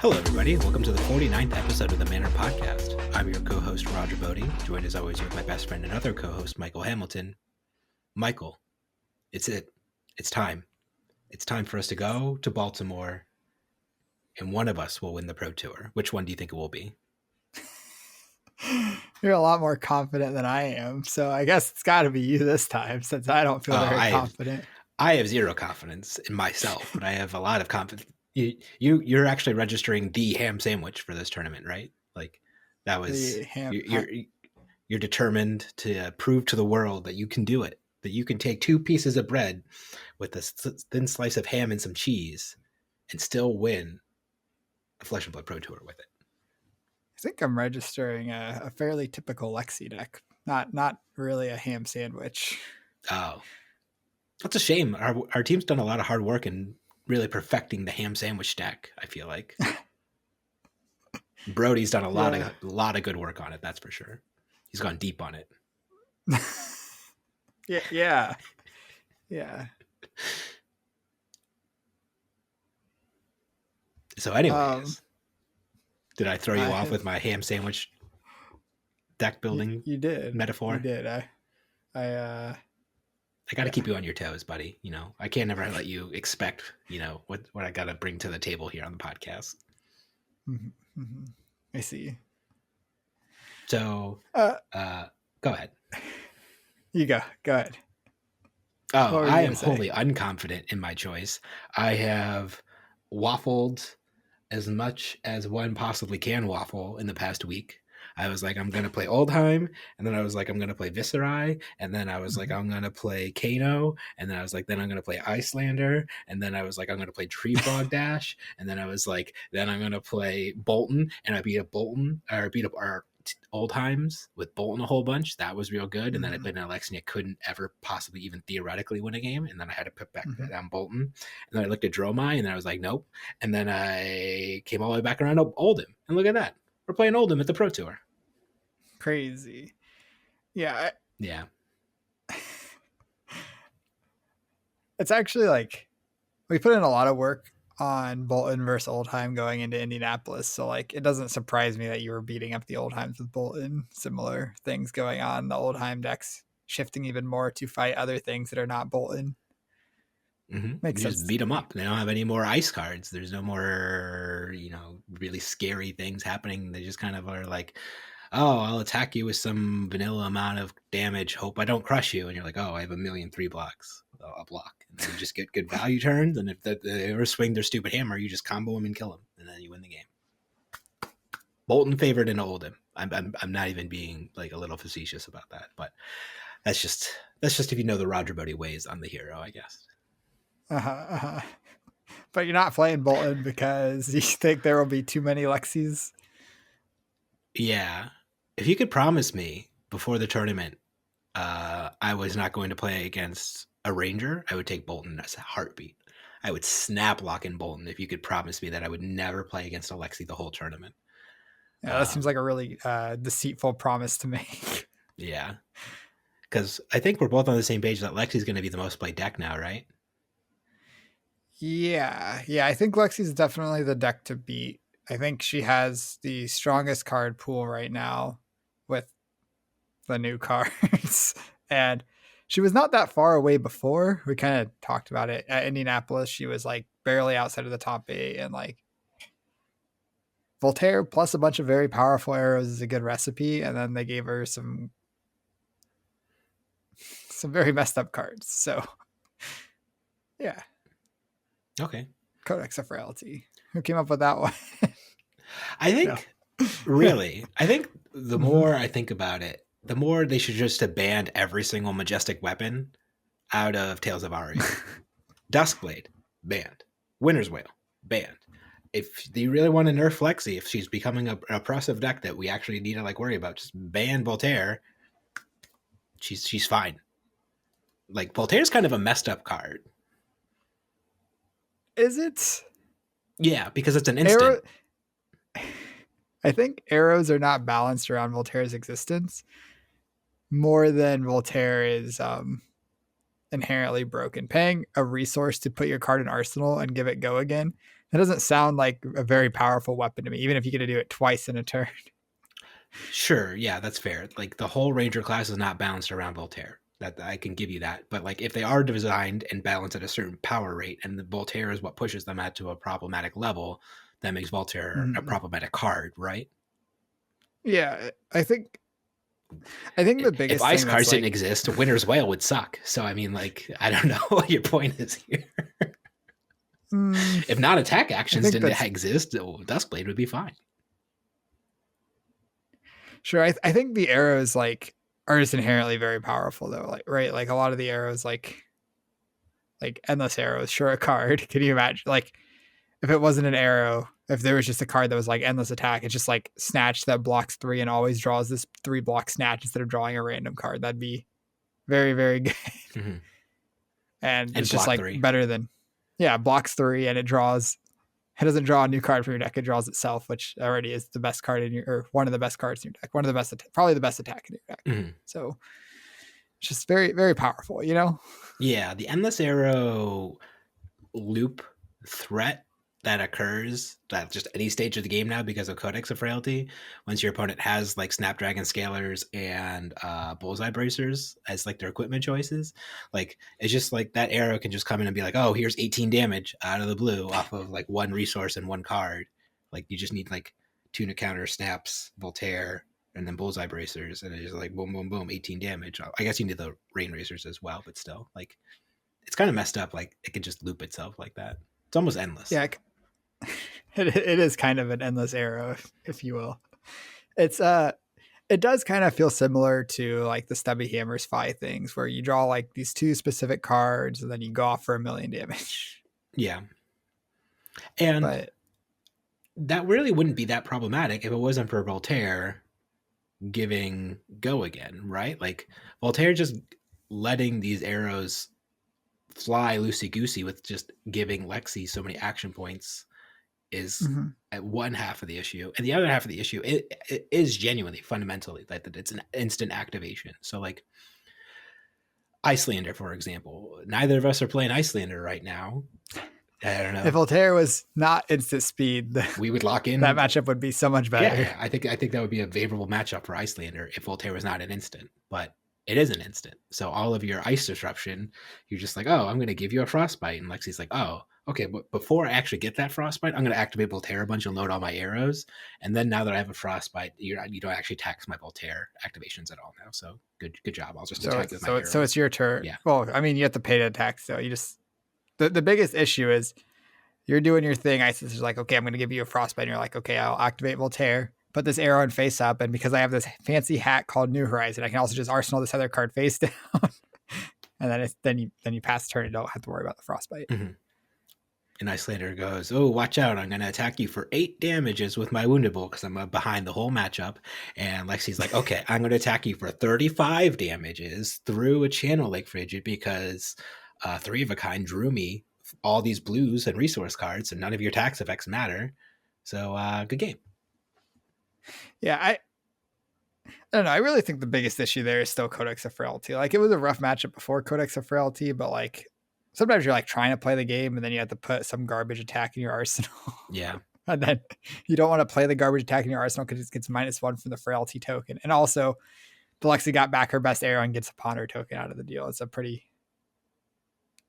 Hello, everybody. Welcome to the 49th episode of the Manor Podcast. I'm your co-host, Roger Bodee, joined as always with my best friend and other co-host, Michael Hamilton. Michael, it's it. It's time. It's time for us to go to Baltimore, and one of us will win the Pro Tour. Which one do you think it will be? You're a lot more confident than I am, so I guess it's got to be you this time, since I don't feel very confident. I have zero confidence in myself, but I have a lot of confidence. You're actually registering the ham sandwich for this tournament, right? Like that was you're determined to prove to the world that you can do it. That you can take two pieces of bread with a thin slice of ham and some cheese, and still win a Flesh and Blood Pro Tour with it. I think I'm registering a fairly typical Lexi deck, not really a ham sandwich. Oh, that's a shame. Our team's done a lot of hard work in really perfecting the ham sandwich deck. I feel like Brody's done a lot of good work on it. That's for sure. He's gone deep on it. Yeah. So, anyways, did I throw you off with my ham sandwich deck building? You did metaphor. You did. I got to keep you on your toes, buddy. You know, I can't never let you expect, what I got to bring to the table here on the podcast. Mm-hmm. I see. So, go ahead. You go ahead. Oh, I am wholly unconfident in my choice. I have waffled as much as one possibly can waffle in the past week. I was like, I'm going to play Oldheim, and then I was like, I'm going to play Viscerai, and then I was like, I'm going to play Kano, and then I was like, then I'm going to play Icelander, and then I was like, I'm going to play Tree Frog Dash, and then I was like, then I'm going to play Bolton, and I beat up our Oldheims with Bolton a whole bunch. That was real good. And then I played an Lexi, and I couldn't ever possibly even theoretically win a game. And then I had to put back down Bolton. And then I looked at Dromai, and then I was like, nope. And then I came all the way back around to Oldham. And look at that. We're playing Oldham at the Pro Tour. Crazy. Yeah. Yeah. It's actually like we put in a lot of work on Bolton versus Oldheim going into Indianapolis. So like, it doesn't surprise me that you were beating up the Oldheims with Bolton. Similar things going on. The Oldheim decks shifting even more to fight other things that are not Bolton. Mm-hmm. Makes sense. Just beat them up. They don't have any more ice cards. There's no more, really scary things happening. They just kind of are like, oh, I'll attack you with some vanilla amount of damage. Hope I don't crush you. And you're like, oh, I have 1,000,003 blocks. I'll block. And then you just get good value turns. And if they ever swing their stupid hammer, you just combo them and kill them. And then you win the game. Bolton favored in Oldham. I'm not even being like a little facetious about that. But that's just if you know the Roger Bodee ways on the hero, I guess. But you're not playing Bolton because you think there will be too many Lexis? Yeah. If you could promise me before the tournament I was not going to play against a Ranger, I would take Bolton as a heartbeat. I would snap lock in Bolton if you could promise me that I would never play against a Lexi the whole tournament. Yeah, that seems like a really deceitful promise to make. Yeah. Because I think we're both on the same page that Lexi's going to be the most played deck now, right? Yeah. I think Lexi's definitely the deck to beat. I think she has the strongest card pool right now with the new cards. And she was not that far away before. We kind of talked about it at Indianapolis. She was like barely outside of the top 8, and like Voltaire plus a bunch of very powerful arrows is a good recipe. And then they gave her some very messed up cards. So yeah. Okay. Codex of Frailty. Who came up with that one? I think really, I think the more I think about it, the more they should just have banned every single majestic weapon out of Tales of Aria. Duskblade, banned. Winter's Wail, banned. If you really want to nerf Lexi, if she's becoming an oppressive deck that we actually need to worry about, just ban Voltaire. She's fine. Like, Voltaire's kind of a messed up card. Is it? Yeah, because it's an instant. I think arrows are not balanced around Voltaire's existence more than Voltaire is inherently broken. Paying a resource to put your card in Arsenal and give it go again, It doesn't sound like a very powerful weapon to me, even if you get to do it twice in a turn. Sure, yeah, that's fair. Like the whole Ranger class is not balanced around Voltaire. That I can give you that. But like if they are designed and balanced at a certain power rate, and the Voltaire is what pushes them out to a problematic level, that makes Voltaire a problematic card, right? Yeah, I think the biggest if ice thing cards that's didn't exist, Winter's Whale would suck. So I mean, like, I don't know what your point is here. If non-attack actions didn't exist, Duskblade would be fine. Sure, I think the arrows like are just inherently very powerful though. Like right, like a lot of the arrows, like endless arrows, sure a card. Can you imagine? Like if it wasn't an arrow, if there was just a card that was like endless attack, it's just like snatch that blocks 3 and always draws this 3 block snatch instead of drawing a random card. That'd be very, very good. Mm-hmm. And it's just like 3. Better than blocks 3 and it doesn't draw a new card from your deck. It draws itself, which already is the best card in your, or one of the best cards in your deck. One of the best, probably the best attack in your deck. Mm-hmm. So it's just very, very powerful, you know? Yeah. The endless arrow loop threat that occurs at just any stage of the game now because of Codex of Frailty, once your opponent has like Snapdragon Scalers and Bullseye Bracers as like their equipment choices, like it's just like that arrow can just come in and be like, oh, here's 18 damage out of the blue off of like one resource and one card. Like you just need like Tuna Counter, Snaps, Voltaire, and then Bullseye Bracers, and it's just like boom, boom, boom, 18 damage. I guess you need the Rain Racers as well, but still, like it's kind of messed up. Like it could just loop itself like that. It's almost endless. Yeah, it is kind of an endless arrow, if you will. It's it does kind of feel similar to like the Stubby Hammers Phi things, where you draw like these 2 specific cards and then you go off for 1,000,000 damage. Yeah, and that really wouldn't be that problematic if it wasn't for Voltaire giving go again, right? Like Voltaire just letting these arrows fly loosey goosey with just giving Lexi so many action points is at one half of the issue, and the other half of the issue it is genuinely fundamentally that it's an instant activation. So like Icelander, for example, neither of us are playing Icelander right now. I don't know. If Voltaire was not instant speed, we would lock in. That matchup would be so much better. Yeah, I think that would be a favorable matchup for Icelander if Voltaire was not an instant, but it is an instant. So all of your ice disruption, you're just like, oh, I'm going to give you a frostbite, and Lexi's like, oh, okay, but before I actually get that frostbite, I'm going to activate Voltaire a bunch and load all my arrows, and then now that I have a frostbite, you don't actually tax my Voltaire activations at all now. So good job. I'll just attack with my arrows. So it's your turn. Yeah. Well, I mean, you have to pay to attack, so you just the biggest issue is you're doing your thing. Ice is like, okay, I'm going to give you a frostbite. And you're like, okay, I'll activate Voltaire, put this arrow in face up, and because I have this fancy hat called New Horizon, I can also just arsenal this other card face down, and then you pass the turn and don't have to worry about the frostbite. Mm-hmm. And Icelander goes, oh, watch out, I'm going to attack you for 8 damages with my Woundable because I'm behind the whole matchup. And Lexi's like, okay, I'm going to attack you for 35 damages through a Channel Lake Frigid because 3 of a Kind drew me all these blues and resource cards, and none of your tax effects matter. So good game. Yeah, I don't know. I really think the biggest issue there is still Codex of Frailty. Like it was a rough matchup before Codex of Frailty, but like sometimes you're like trying to play the game and then you have to put some garbage attack in your arsenal. Yeah. And then you don't want to play the garbage attack in your arsenal because it gets -1 from the Frailty token. And also, Lexi got back her best arrow and gets a Ponder token out of the deal. It's a pretty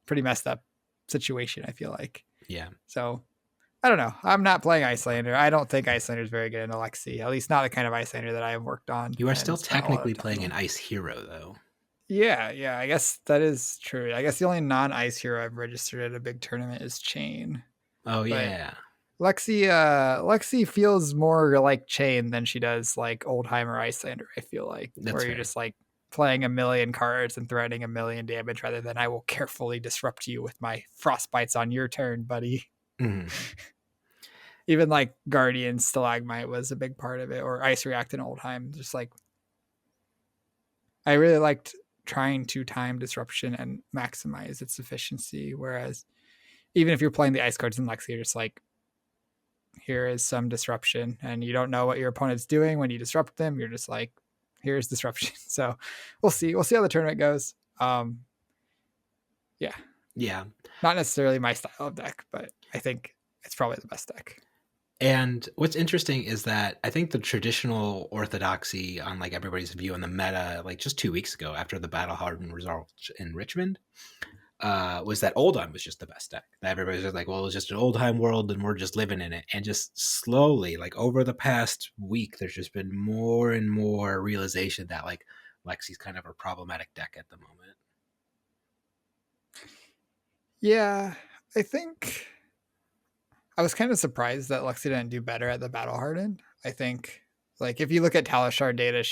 messed up situation, I feel like. Yeah. So I don't know. I'm not playing Icelander. I don't think Icelander is very good in Lexi, at least not the kind of Icelander that I have worked on. You are still technically playing an Ice Hero, though. Yeah, I guess that is true. I guess the only non-Ice Hero I've registered at a big tournament is Chain. Oh, yeah. Lexi feels more like Chain than she does like Oldheim or Icelander, I feel like. That's where fair. You're just like playing 1,000,000 cards and threatening 1,000,000 damage rather than I will carefully disrupt you with my frostbites on your turn, buddy. Mm-hmm. Even like Guardian Stalagmite was a big part of it, or Ice React in Oldheim. Just like I really liked trying to time disruption and maximize its efficiency. Whereas even if you're playing the ice cards in Lexi, you're just like, here is some disruption, and you don't know what your opponent's doing when you disrupt them. You're just like, here's disruption. So we'll see how the tournament goes. Yeah. Not necessarily my style of deck, but I think it's probably the best deck. And what's interesting is that I think the traditional orthodoxy on like everybody's view on the meta, like just 2 weeks ago after the battle hardened results in Richmond, was that Oldheim was just the best deck. That everybody's just like, well, it's just an Oldheim world and we're just living in it. And just slowly, like over the past week, there's just been more and more realization that like Lexi's kind of a problematic deck at the moment. Yeah, I think I was kind of surprised that Lexi didn't do better at the battle hardened. I think like if you look at Talishar data,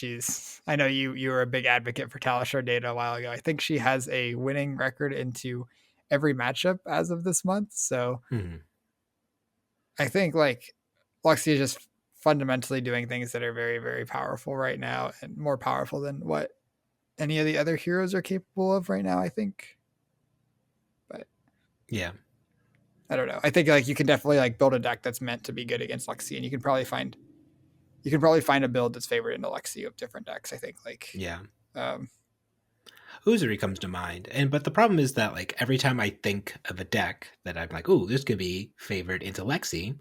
I know you were a big advocate for Talishar data a while ago. I think she has a winning record into every matchup as of this month. So I think like Lexi is just fundamentally doing things that are very, very powerful right now and more powerful than what any of the other heroes are capable of right now, I think. But yeah. I don't know. I think like you can definitely like build a deck that's meant to be good against Lexi, and you can probably find a build that's favored into Lexi of different decks. I think like Uzuri comes to mind, but the problem is that like every time I think of a deck that I'm like, oh, this could be favored into Lexi,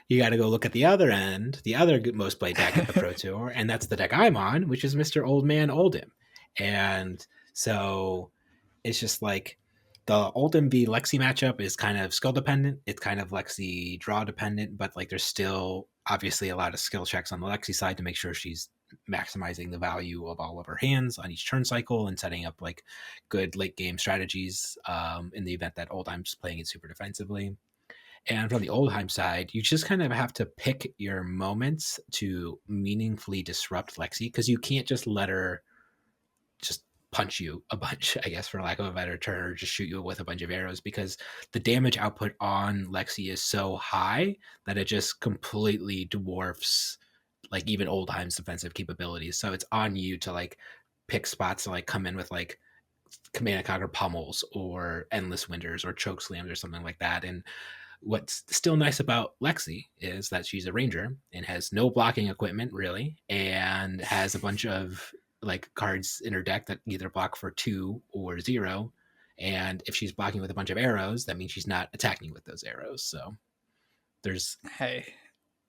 you got to go look at the other end, the other most played deck at the Pro Tour, and that's the deck I'm on, which is Mr. Old Man Oldhim, and so it's just like the Oldhim v Lexi matchup is kind of skill dependent. It's kind of Lexi draw dependent, but like there's still obviously a lot of skill checks on the Lexi side to make sure she's maximizing the value of all of her hands on each turn cycle and setting up like good late game strategies in the event that Oldheim's playing it super defensively. And from the Oldheim side, you just kind of have to pick your moments to meaningfully disrupt Lexi, because you can't just let her just punch you a bunch, I guess, for lack of a better term, or just shoot you with a bunch of arrows, because the damage output on Lexi is so high that it just completely dwarfs like even Oldheim's defensive capabilities. So it's on you to like pick spots to like come in with like Command and Conquer pummels or endless winters or choke slams or something like that. And what's still nice about Lexi is that she's a ranger and has no blocking equipment really, and has a bunch of like cards in her deck that either block for 2 or 0. And if she's blocking with a bunch of arrows, that means she's not attacking with those arrows. So there's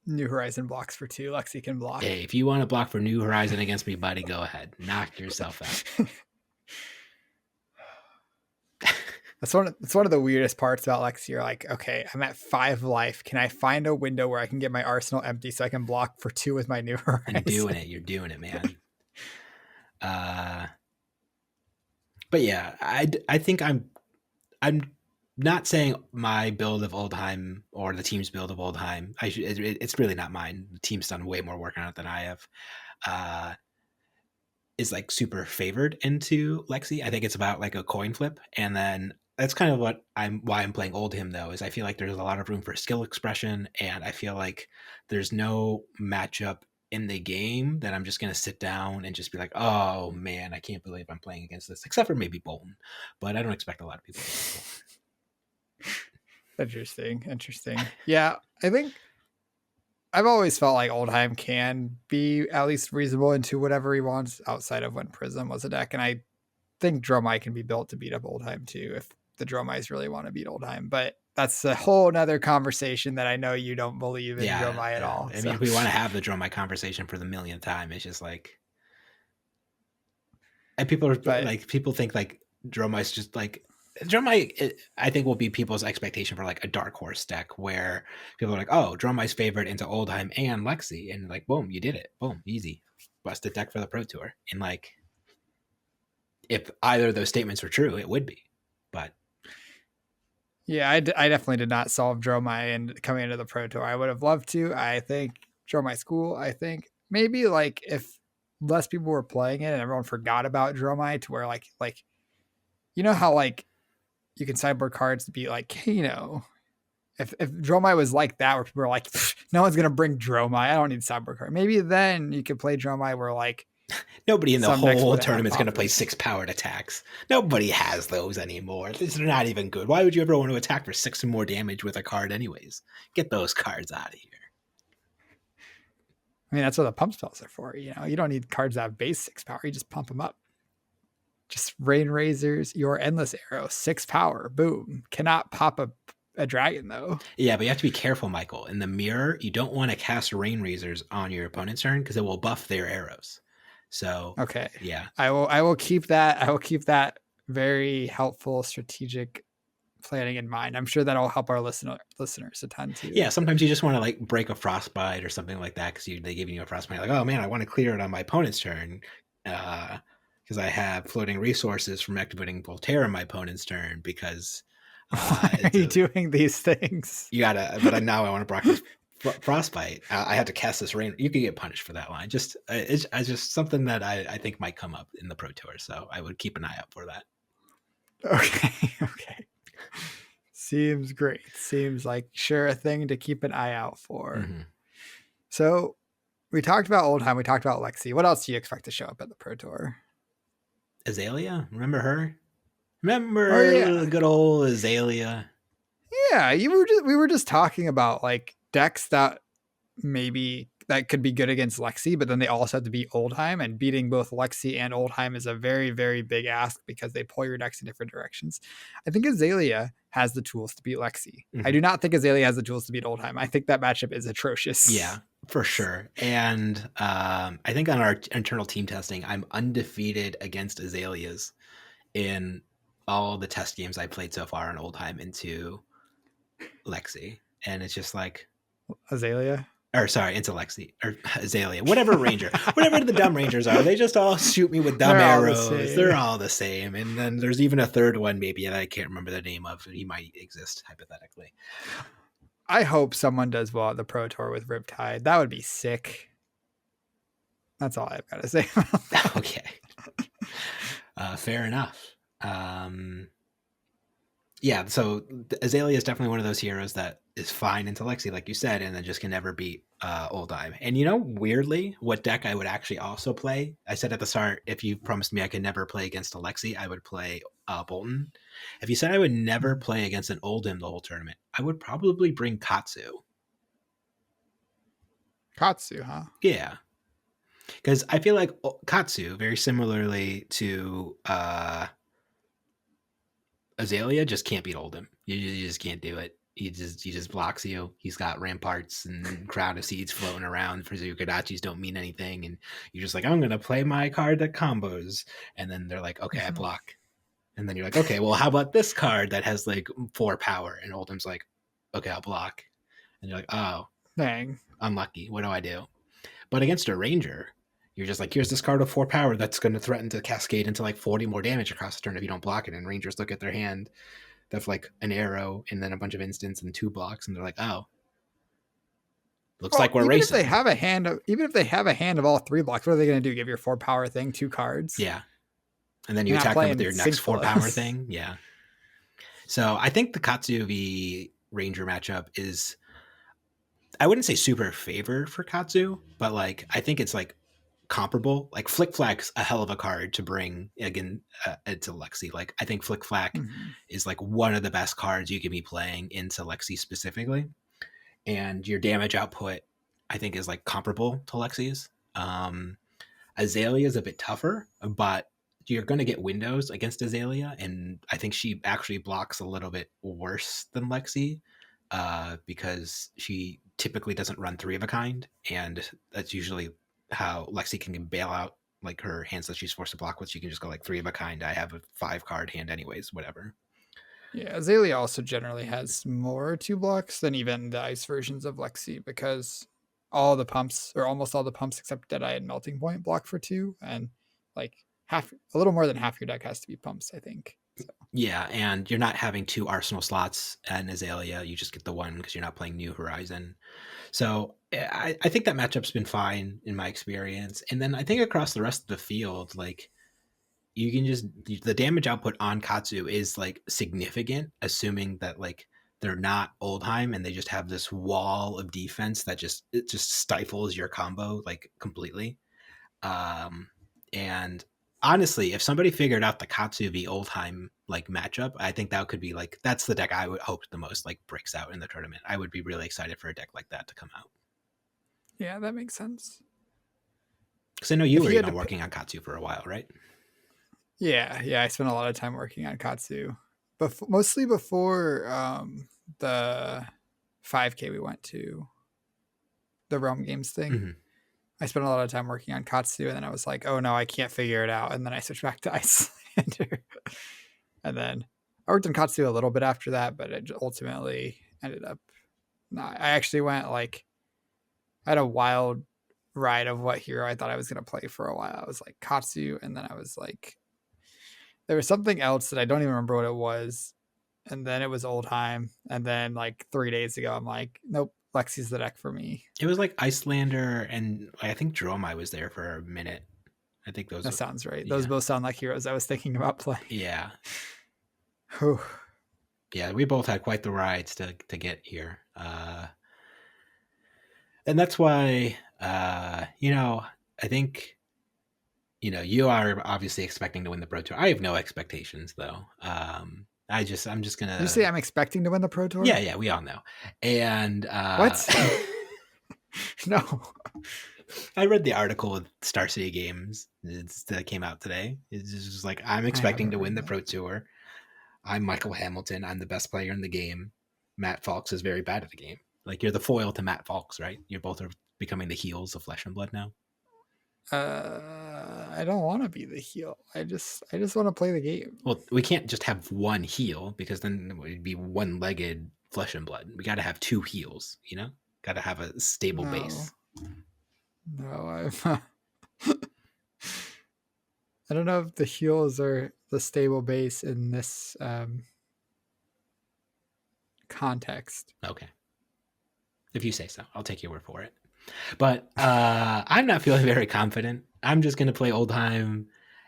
New Horizon blocks for 2. Lexi can block. Hey, if you want to block for New Horizon against me, buddy, go ahead. Knock yourself out. That's one of the weirdest parts about Lexi. You're like, okay, I'm at 5 life. Can I find a window where I can get my arsenal empty so I can block for 2 with my New Horizon? You're doing it, man. But yeah, I think I'm not saying my build of Oldheim or the team's build of Oldheim. It's really not mine. The team's done way more work on it than I have. Is like super favored into Lexi. I think it's about like a coin flip, and then that's kind of why I'm playing Oldhim though. Is I feel like there's a lot of room for skill expression, and I feel like there's no matchup in the game that I'm just going to sit down and just be like, oh man, I can't believe I'm playing against this, except for maybe Bolton, but I don't expect a lot of people to Interesting. Yeah, I think I've always felt like Oldheim can be at least reasonable into whatever he wants outside of when Prism was a deck. And I think Dromai can be built to beat up Oldheim too, if the Dromais really want to beat Oldheim. But that's a whole nother conversation that I know you don't believe in Dromai at all. I mean, if we want to have the Dromai conversation for the millionth time, it's just like, and people think like Dromai's just like, Dromai, I think, will be people's expectation for like a dark horse deck where people are like, oh, Dromai's favorite into Oldheim and Lexi, and like, boom, you did it, boom, easy, busted deck for the Pro Tour. And like, if either of those statements were true, it would be. But yeah, I definitely did not solve Dromai and coming into the Pro Tour. I would have loved to. I think Dromai's cool. I think maybe like if less people were playing it and everyone forgot about Dromai, to where like you know how like you can sideboard cards to be like Kano. If Dromai was like that, where people are like, no one's gonna bring Dromai, I don't need sideboard card. Maybe then you could play Dromai where like nobody in the whole tournament's gonna play 6 powered attacks. Nobody has those anymore. They're not even good. Why would you ever want to attack for 6 or more damage with a card anyways? Get those cards out of here. I mean, that's what the pump spells are for. You know, you don't need cards that have base 6 power. You just pump them up. Just Rain Razors, your Endless Arrow, 6 power, boom. Cannot pop a a dragon though. Yeah, but you have to be careful, Michael. In the mirror, you don't want to cast rain razors on your opponent's turn because it will buff their arrows. So Okay. yeah. I will keep that. I will keep that very helpful strategic planning in mind. I'm sure that'll help our listeners a ton too. Yeah, sometimes you just want to like break a frostbite or something like that because they give you a frostbite. Like, oh man, I want to clear it on my opponent's turn because I have floating resources from activating Voltaire on my opponent's turn because Why are you doing these things? You gotta, but now I want to block this frostbite. I had to cast this rain. You could get punished for that line. It's just something that I think might come up in the Pro Tour, so I would keep an eye out for that. Okay, okay. Seems great. Seems like sure a thing to keep an eye out for. Mm-hmm. So we talked about Oldheim. We talked about Lexi. What else do you expect to show up at the Pro Tour? Azalea, remember her? Remember good old Azalea? Yeah, we were just talking about like decks that maybe that could be good against Lexi, but then they also have to beat Oldheim, and beating both Lexi and Oldheim is a very, very big ask because they pull your decks in different directions. I think Azalea has the tools to beat Lexi. Mm-hmm. I do not think Azalea has the tools to beat Oldheim. I think that matchup is atrocious. Yeah, for sure. And I think on our internal team testing, I'm undefeated against Azaleas in all the test games I played so far on Oldheim into Lexi. And it's just like Azalea? Or sorry, into Lexi or Azalea, whatever ranger, whatever the dumb rangers are, they just all shoot me with dumb arrows. They're all the same. And then there's even a third one, maybe that I can't remember the name of. He might exist hypothetically. I hope someone does well at the Pro Tour with Riptide. That would be sick. That's all I've got to say. Okay. Fair enough. Yeah, so Azalea is definitely one of those heroes that is fine into Lexi, like you said, and then just can never beat Oldheim. And weirdly, what deck I would actually also play, I said at the start, if you promised me I could never play against a Lexi, I would play Bolton. If you said I would never play against an Oldhim the whole tournament, I would probably bring Katsu. Katsu, huh? Yeah. Because I feel like Katsu, very similarly to Azalea, just can't beat Oldhim. You just can't do it. He just blocks you. He's got ramparts and crowd of seeds floating around for Zukadachis don't mean anything. And you're just like, I'm going to play my card that combos. And then they're like, okay, I block. And then you're like, okay, well, how about this card that has like 4 power? And Oldham's like, okay, I'll block. And you're like, oh, dang, unlucky. What do I do? But against a ranger, you're just like, here's this card with 4 power that's going to threaten to cascade into like 40 more damage across the turn if you don't block it. And rangers look at their hand, they have like an arrow and then a bunch of instants and 2 blocks, and they're like, oh, looks like we're racing. Even if they have a hand of all 3 blocks, what are they going to do? Give your 4 power thing 2 cards? Yeah. And then you attack them with your next 4 power thing. Yeah. So I think the Katsu v Ranger matchup is, I wouldn't say super favored for Katsu, but like I think it's like comparable. Like Flick Flack's a hell of a card to bring again into Lexi. Like I think Flick Flack is like one of the best cards you can be playing into Lexi specifically. And your damage output, I think, is like comparable to Lexi's. Azalea is a bit tougher, but you're going to get windows against Azalea, and I think she actually blocks a little bit worse than Lexi because she typically doesn't run 3 of a kind, and that's usually how Lexi can bail out like her hands that she's forced to block with. She can just go like 3 of a kind. I have a 5 card hand anyways, whatever. Yeah, Azalea also generally has more 2 blocks than even the ice versions of Lexi because all the pumps, or almost all the pumps except Deadeye and Melting Point, block for 2, and like a little more than half your deck has to be pumps, I think. So. Yeah, and you're not having 2 arsenal slots in Azalea. You just get the 1 because you're not playing New Horizon. So I think that matchup's been fine in my experience. And then I think across the rest of the field, like you can just, the damage output on Katsu is like significant, assuming that like they're not Oldheim and they just have this wall of defense that just stifles your combo like completely. And honestly, if somebody figured out the Katsu v Oldheim like matchup, I think that could be like, that's the deck I would hope the most like breaks out in the tournament. I would be really excited for a deck like that to come out. Yeah, that makes sense. Because I know you were working on Katsu for a while, right? Yeah, I spent a lot of time working on Katsu mostly before the 5K we went to, the Realm Games thing. Mm-hmm. I spent a lot of time working on Katsu, and then I was like, oh no, I can't figure it out. And then I switched back to Icelander. And then I worked on Katsu a little bit after that, but it ultimately ended up not. I actually went like, I had a wild ride of what hero I thought I was going to play for a while. I was like Katsu, and then I was like, there was something else that I don't even remember what it was. And then it was Oldheim. And then like 3 days ago, I'm like, nope, Lexi's the deck for me. It was like Icelander, and I think Dromai was there for a minute. I think That sounds right. Yeah. Those both sound like heroes I was thinking about playing. Yeah. Whew. Yeah, we both had quite the rides to get here. And that's why, I think, you are obviously expecting to win the Pro Tour. I have no expectations, though. I'm just gonna. Did you say I'm expecting to win the Pro Tour? Yeah, we all know. And what? No. I read the article with Star City Games that came out today. It's just like, I'm expecting to win the Pro Tour. I'm Michael Hamilton. I'm the best player in the game. Matt Falks is very bad at the game. Like, you're the foil to Matt Falks, right? You're both are becoming the heels of Flesh and Blood now. I don't want to be the heel. I just want to play the game. Well, we can't just have one heel, because then it would be one-legged Flesh and Blood. We got to have two heels, Got to have a stable base. No, I don't know if the heels are the stable base in this context. Okay. If you say so, I'll take your word for it. But I'm not feeling very confident. I'm just going to play Oldheim,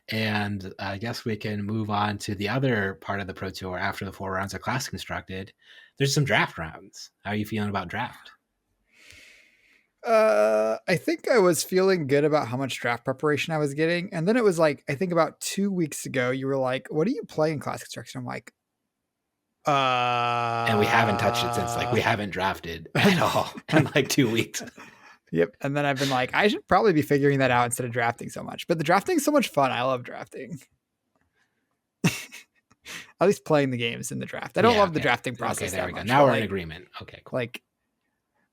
and I guess we can move on to the other part of the Pro Tour after the 4 rounds are class constructed. There's some draft rounds. How are you feeling about draft? I think I was feeling good about how much draft preparation I was getting. And then it was like, I think about 2 weeks ago, you were like, what do you play in class construction? I'm like, and we haven't touched it since. Like, we haven't drafted at all in like 2 weeks. Yep. And then I've been like, I should probably be figuring that out instead of drafting so much. But the drafting is so much fun. I love drafting. At least playing the games in the draft. I don't love the drafting process. Okay, there we go. Now we're in agreement. Okay, cool. Like,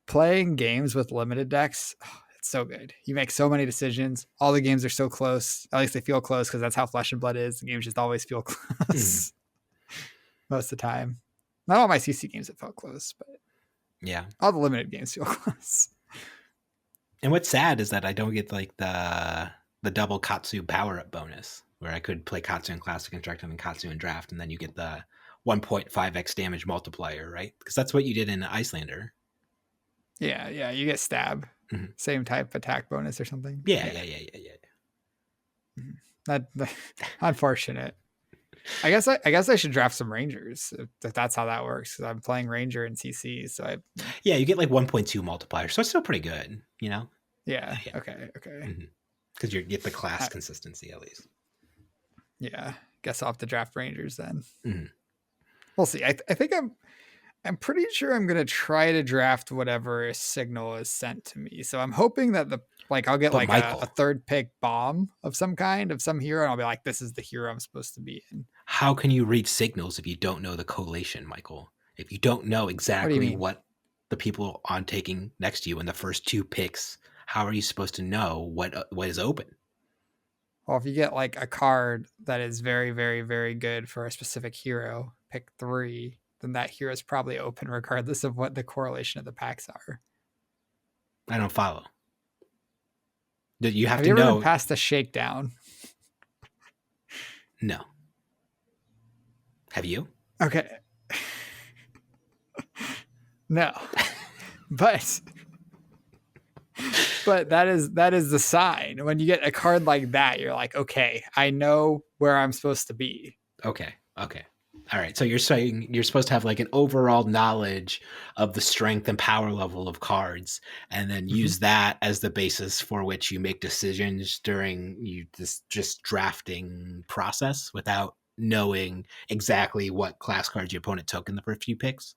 playing games with limited decks, it's so good. You make so many decisions. All the games are so close. At least they feel close, because that's how Flesh and Blood is. The games just always feel close most of the time. Not all my CC games have felt close, but yeah, all the limited games feel close. And what's sad is that I don't get like the double Katsu power up bonus, where I could play Katsu in Classic Constructed and Katsu in Draft, and then you get the 1.5x damage multiplier, right? Because that's what you did in Icelander. Yeah, you get stab, same type attack bonus or something. Yeah. That unfortunate. I guess I should draft some Rangers if that's how that works. Because I'm playing Ranger and CC, so you get like 1.2 multiplier, so it's still pretty good, Yeah. Okay. Because you get the class consistency at least. Yeah, guess I'll have to draft Rangers then. Mm-hmm. We'll see. I think I'm pretty sure I'm gonna try to draft whatever signal is sent to me. So I'm hoping that I'll get a third pick bomb of some kind of some hero, and I'll be like, this is the hero I'm supposed to be in. How can you read signals if you don't know the collation, Michael? If you don't know exactly what the people on taking next to you in the first 2 picks, how are you supposed to know what is open? Well, if you get like a card that is very, very, very good for a specific hero, pick 3, then that hero is probably open regardless of what the correlation of the packs are. I don't follow. You have to know. Have you ever been past a shakedown? No. Have you? Okay. No. But that is the sign. When you get a card like that, you're like, okay, I know where I'm supposed to be. Okay. All right. So you're saying you're supposed to have like an overall knowledge of the strength and power level of cards, and then use that as the basis for which you make decisions during this just drafting process without knowing exactly what class cards your opponent took in the first few picks.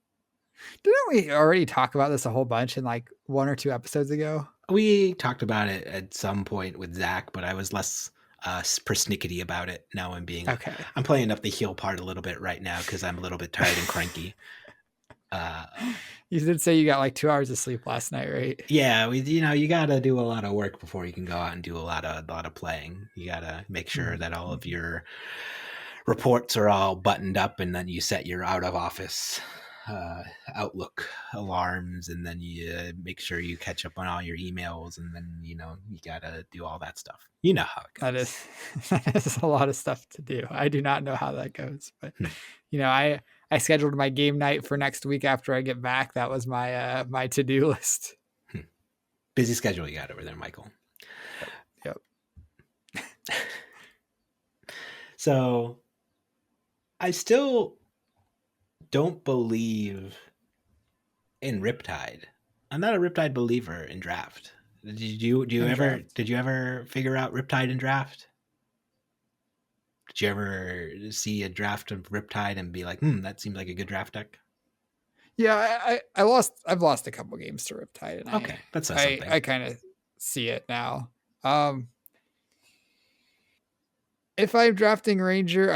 Didn't we already talk about this a whole bunch in like 1 or 2 episodes ago? We talked about it at some point with Zach, but I was less persnickety about it. Now I'm being Okay. I'm playing up the heel part a little bit right now because I'm a little bit tired and cranky. You did say you got like 2 hours of sleep last night, right? Yeah, you gotta do a lot of work before you can go out and do a lot of playing. You gotta make sure that all of your reports are all buttoned up, and then you set your out of office Outlook alarms, and then you make sure you catch up on all your emails, and then you gotta do all that stuff. You know how it goes. That is a lot of stuff to do. I do not know how that goes, but I scheduled my game night for next week after I get back. That was my my to-do list. Busy schedule you got over there, Michael. Yep. So I still don't believe in Riptide. I'm not a Riptide believer in draft. Did you ever figure out Riptide in draft? Did you ever see a draft of Riptide and be like, that seems like a good draft deck? Yeah, I've lost a couple games to Riptide, and okay, that's something. I kind of see it now. If I'm drafting Ranger,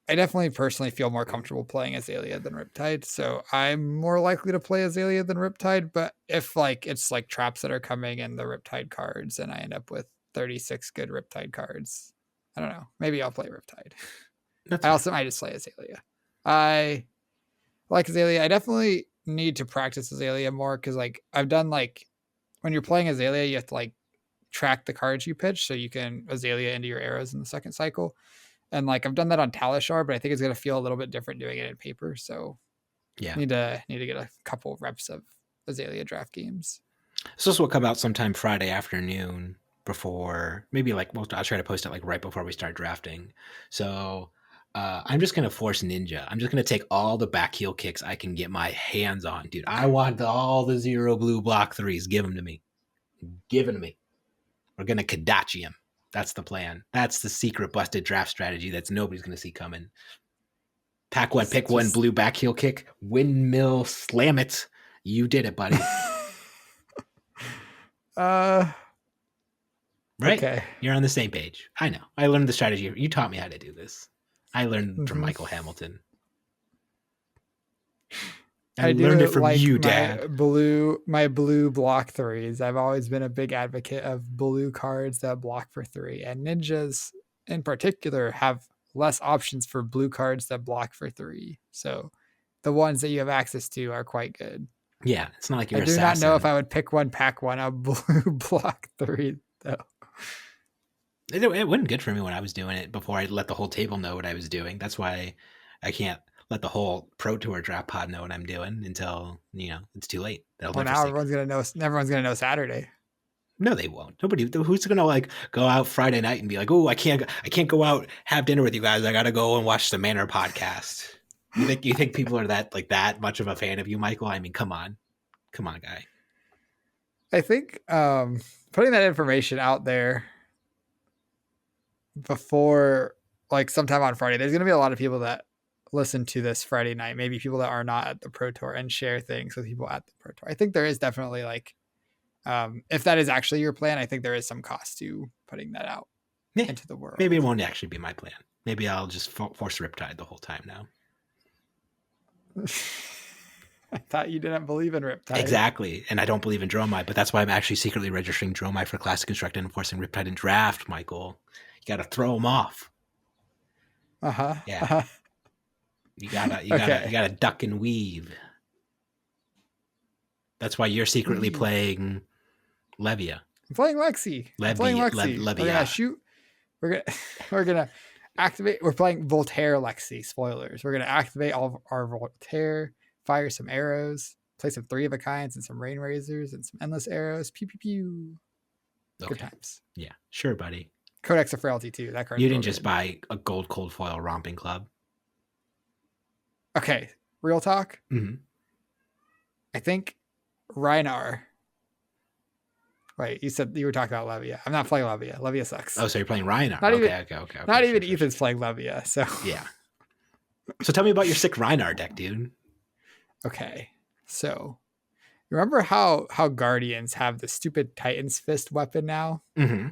I definitely personally feel more comfortable playing Azalea than Riptide, so I'm more likely to play Azalea than Riptide. But if it's like traps that are coming in the Riptide cards, and I end up with 36 good Riptide cards, I don't know. Maybe I'll play Riptide. I also might just play Azalea. I like Azalea. I definitely need to practice Azalea more because I've done when you're playing Azalea, you have to track the cards you pitch so you can Azalea into your arrows in the second cycle. And I've done that on Talishar, but I think it's gonna feel a little bit different doing it in paper. So yeah, need to get a couple reps of Azalea draft games. So this will come out sometime Friday afternoon before maybe I'll try to post it right before we start drafting. So I'm just gonna force Ninja. I'm just gonna take all the back heel kicks I can get my hands on, dude. I want all the 0 blue block 3s. Give them to me. Give them to me. We're gonna Kadachi him. That's the plan. That's the secret busted draft strategy that's nobody's gonna see coming. Pack one, pick one, blue back heel kick, windmill, slam it. You did it, buddy. Right? Okay. You're on the same page. I know. I learned the strategy. You taught me how to do this. I learned from Michael Hamilton. I learned it from you, Dad. My blue block 3s. I've always been a big advocate of blue cards that block for 3. And ninjas in particular have less options for blue cards that block for 3. So the ones that you have access to are quite good. Yeah, it's not like you're I do assassin. not know if I would pick one, pack one, a blue block 3 though. It wasn't good for me when I was doing it before I let the whole table know what I was doing. That's why I can't let the whole Pro Tour draft pod know what I'm doing until it's too late. Now everyone's gonna know. Everyone's gonna know Saturday. No, they won't. Nobody. Who's gonna go out Friday night and be like, "Oh, I can't go out have dinner with you guys. I gotta go and watch the Manor podcast." You think people are that much of a fan of you, Michael? I mean, come on, guy. I think putting that information out there before sometime on Friday, there's gonna be a lot of people that listen to this Friday night, maybe people that are not at the Pro Tour, and share things with people at the Pro Tour. I think there is definitely if that is actually your plan, I think there is some cost to putting that out into the world. Maybe it won't actually be my plan. Maybe I'll just force Riptide the whole time now. I thought you didn't believe in Riptide. Exactly. And I don't believe in Dromai, but that's why I'm actually secretly registering Dromai for Classic Constructed and forcing Riptide in draft, Michael. You got to throw them off. Uh-huh. Yeah. Uh-huh. You gotta duck and weave. That's why you're secretly playing Levia. I'm playing Lexi. We're gonna shoot. We're gonna activate. We're playing Voltaire Lexi. Spoilers. We're gonna activate all of our Voltaire, fire some arrows, play some 3 of a kinds and some rain razors and some endless arrows. Pew pew pew. Okay. Good times. Yeah, sure, buddy. Codex of Frailty too. That card. You didn't just buy a gold cold foil romping club. Okay, real talk. Mm-hmm. I think Rhinard. Wait, you said you were talking about Levia. I'm not playing Levia. Levia sucks. Oh, so you're playing Rhinard. Okay. Not even sure, Ethan's playing Levia. So yeah. So tell me about your sick Rhinard deck, dude. Okay, so remember how Guardians have the stupid Titan's Fist weapon now? Mm-hmm.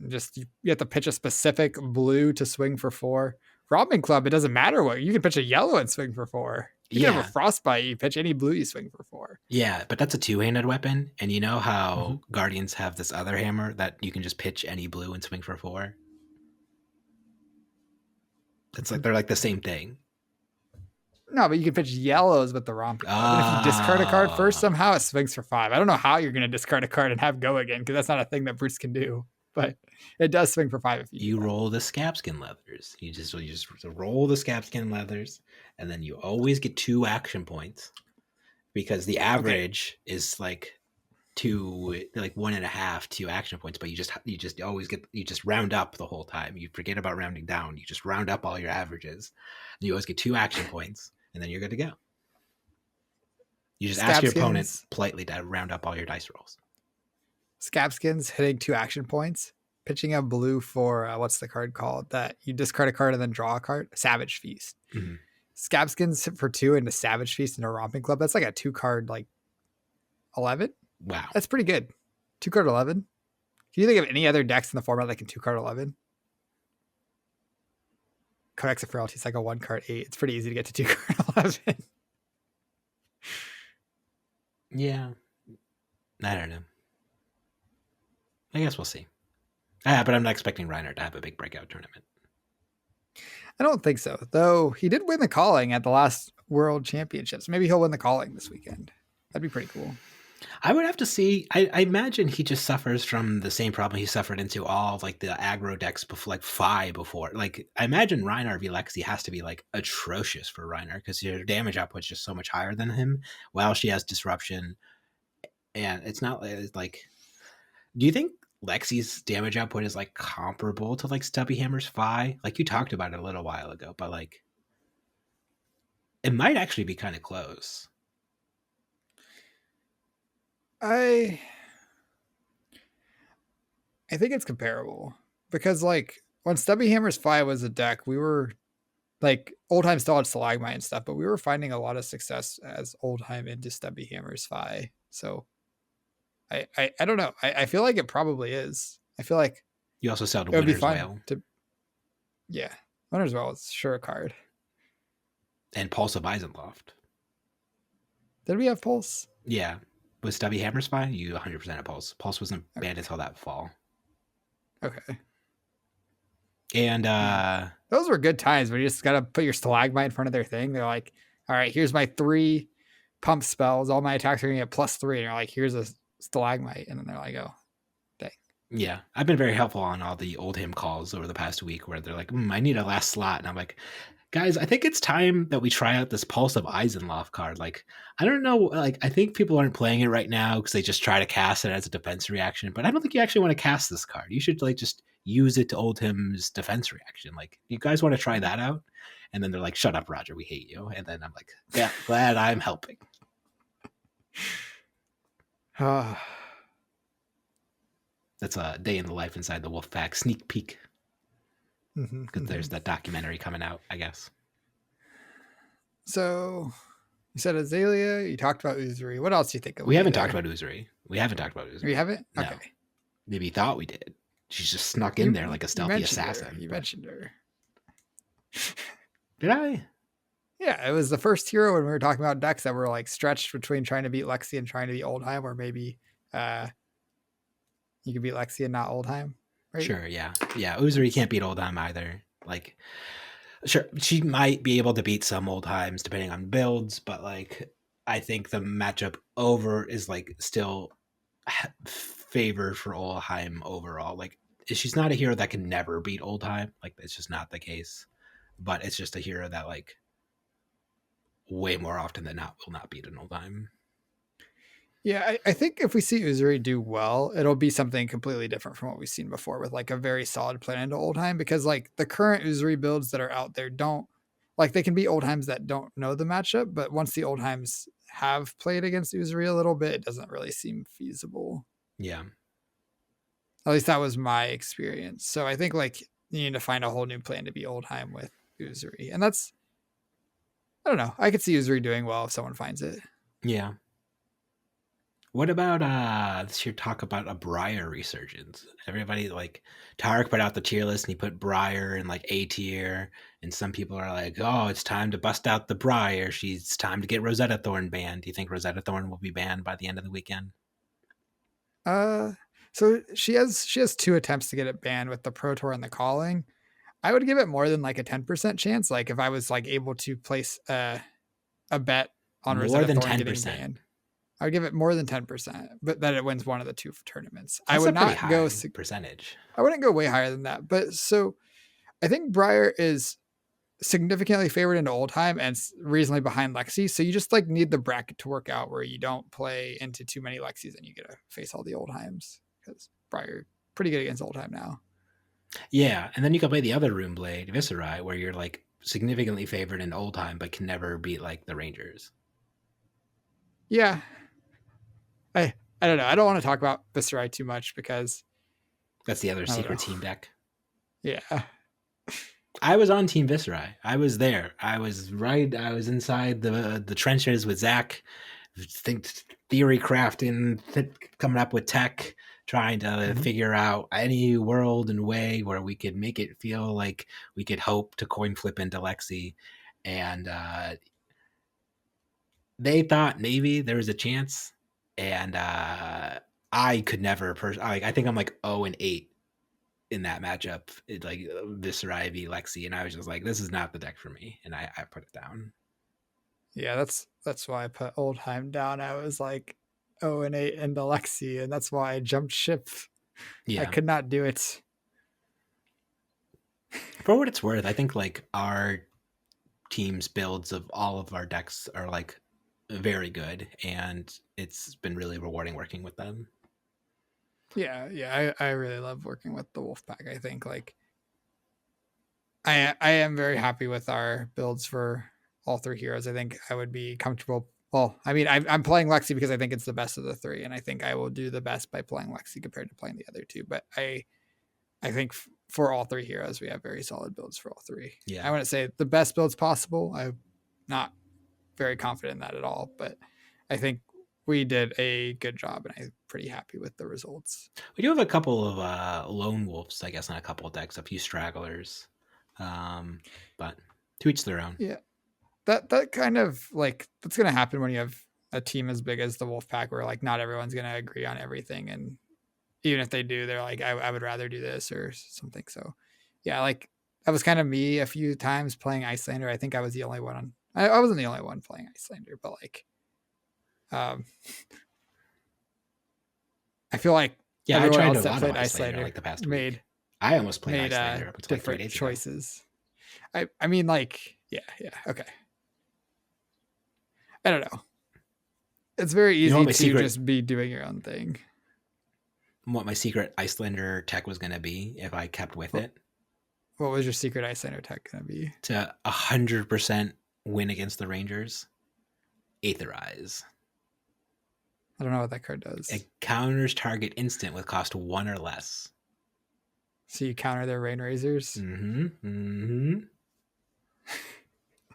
Just you have to pitch a specific blue to swing for 4. Romping Club, it doesn't matter what. You can pitch a yellow and swing for 4. You can have a Frostbite, you pitch any blue, you swing for 4. Yeah, but that's a two-handed weapon. And you know how Guardians have this other hammer that you can just pitch any blue and swing for 4? It's like they're like the same thing. No, but you can pitch yellows with the Romping Club. And if you discard a card first, somehow it swings for 5. I don't know how you're going to discard a card and have go again, because that's not a thing that Bruce can do. But it does swing for 5 if you roll the Scabskin Leathers. You just roll the Scabskin Leathers, and then you always get 2 action points, because the average is like 1.5, 2 action points. But you just round up the whole time. You forget about rounding down. You just round up all your averages. And you always get 2 action points, and then you're good to go. You just ask your opponent politely to round up all your dice rolls. Scabskins hitting 2 action points, pitching a blue for what's the card called that you discard a card and then draw a card? Savage Feast. Mm-hmm. Scabskins hit for 2 into Savage Feast and a Romping Club. That's like a 2-card 11. Wow, that's pretty good. 2-card 11. Can you think of any other decks in the format that can 2-card 11? Codex of Frailty is like a 1-card 8. It's pretty easy to get to 2-card 11. Yeah, I don't know. I guess we'll see. But I'm not expecting Rhinard to have a big breakout tournament. I don't think so, though. He did win the calling at the last World Championships. Maybe he'll win the calling this weekend. That'd be pretty cool. I would have to see. I imagine he just suffers from the same problem he suffered into all of, like, the aggro decks before, like Phi before. Like, I imagine Rhinard v Lexi has to be like atrocious for Rhinard, because your damage output's just so much higher than him. While she has disruption, and it's not like. Do you think Lexi's damage output is like comparable to like Stubby Hammer's Phi? Like, you talked about it a little while ago, but like it might actually be kind of close. I think it's comparable, because like when Stubby Hammer's Phi was a deck, we were like Oldheim still had Stalagmite and stuff, but we were finding a lot of success as Oldheim into Stubby Hammer's Phi. So I don't know. I feel like it probably is. I feel like you also sell to Winner's Whale. Yeah, Winner's Whale is sure a card. And Pulse of Eisenloft. Did we have Pulse? Yeah. With Stubby Hammer's Phi, you 100% have Pulse. Pulse wasn't banned until that fall. Okay. And those were good times when you just got to put your Stalagmite in front of their thing. They're like, all right, here's my 3 pump spells. All my attacks are going to get +3. And you're like, here's a Stalagmite. And then they're like, oh, dang. Yeah. I've been very helpful on all the Oldheim calls over the past week where they're like, I need a last slot. And I'm like, guys, I think it's time that we try out this Pulse of Eisenloft card. Like, I don't know. Like, I think people aren't playing it right now because they just try to cast it as a defense reaction. But I don't think you actually want to cast this card. You should like just use it to Oldheim's defense reaction. Like, you guys want to try that out? And then they're like, shut up, Roger. We hate you. And then I'm like, yeah, glad I'm helping. That's a day in the life inside the Wolfpack sneak peek. Because there's that documentary coming out, I guess. So you said Azalea. You talked about Uzuri. What else do you think of? We haven't talked about Uzuri. We haven't We haven't? No. Okay. Maybe you thought we did. She's just snuck in there like a stealthy assassin. You mentioned her. Did I? Yeah, it was the first hero when we were talking about decks that were like stretched between trying to beat Lexi and trying to beat Oldheim, or maybe you could beat Lexi and not Oldheim. Right? Sure, yeah. Yeah, Uzuri can't beat Oldheim either. Like, sure, she might be able to beat some Oldheims depending on builds, but like, I think the matchup over is like still favored for Oldheim overall. Like, she's not a hero that can never beat Oldheim. Like, it's just not the case. But it's just a hero that like way more often than not will not beat an Oldheim. Yeah, I think if we see Uzuri do well, it'll be something completely different from what we've seen before with like a very solid plan into Oldheim, because like the current Uzuri builds that are out there don't like, they can be Oldheims that don't know the matchup, but once the Oldheims have played against Uzuri a little bit, it doesn't really seem feasible. Yeah. At least that was my experience. So I think like you need to find a whole new plan to be Oldheim with Uzuri. And that's, I don't know. I could see Uzuri doing well if someone finds it. Yeah. What about this year talk about a Briar resurgence? Everybody like Tarek put out the tier list and he put Briar in like A tier, and some people are like, "Oh, it's time to bust out the Briar. She's time to get Rosetta Thorn banned." Do you think Rosetta Thorn will be banned by the end of the weekend? So she has 2 attempts to get it banned with the Pro Tour and the Calling. I would give it more than like a 10% chance. Like if I was like able to place a bet on More Rosetta than Thorn getting 10%. banned, I would give it more than 10%, but that it wins one of the 2 tournaments. That's I would a pretty not go high percentage. I wouldn't go way higher than that. But so I think Briar is significantly favored into Oldheim and reasonably behind Lexi. So you just like need the bracket to work out where you don't play into too many Lexis and you get to face all the Oldheims because Briar pretty good against Oldheim now. Yeah, and then you can play the other Rune Blade, Viserai, where you're like significantly favored in Oldheim, but can never beat like the Rangers. Yeah. I don't know. I don't want to talk about Viserai too much because that's the other secret team deck. Yeah. I was on Team Viserai. I was there. I was inside the trenches with Zach, theory crafting, coming up with tech, trying to figure out any world and way where we could make it feel like we could hope to coin flip into Lexi. And they thought maybe there was a chance. And I could never, I think I'm like 0-8 in that matchup. It like Viserai v Lexi, and I was just like, this is not the deck for me, and I put it down. Yeah, that's why I put Oldheim down. I was like 0-8 into Lexi, and that's why I jumped ship. Yeah. I could not do it. For what it's worth, I think like our team's builds of all of our decks are like very good, and it's been really rewarding working with them. Yeah, I really love working with the Wolfpack. I think like I am very happy with our builds for all 3 heroes. I think I would be comfortable. Well, I mean, I'm playing Lexi because I think it's the best of the 3, and I think I will do the best by playing Lexi compared to playing the other 2. But I think for all 3 heroes, we have very solid builds for all 3. Yeah, I wouldn't say the best builds possible. I'm not very confident in that at all, but I think we did a good job, and I'm pretty happy with the results. We do have a couple of lone wolves, I guess, on a couple of decks, a few stragglers, but to each their own. Yeah, that kind of like that's gonna happen when you have a team as big as the Wolfpack, where like not everyone's gonna agree on everything, and even if they do, they're like, I would rather do this or something. So yeah, like that was kind of me a few times playing Icelander. I think I was the only one on. I wasn't the only one playing Icelander, but like, I feel like I tried else to played Icelander like the past week. Week. I almost played Icelander up until different like 3 days choices. Ago. I mean, like, yeah, okay. I don't know. It's very easy to just be doing your own thing. What my secret Icelander tech was going to be if I kept with it. What was your secret Icelander tech going to be? To 100% win against the Rangers, Aetherize. I don't know what that card does. It counters target instant with cost 1 or less. So you counter their Rain Razors? Mm-hmm.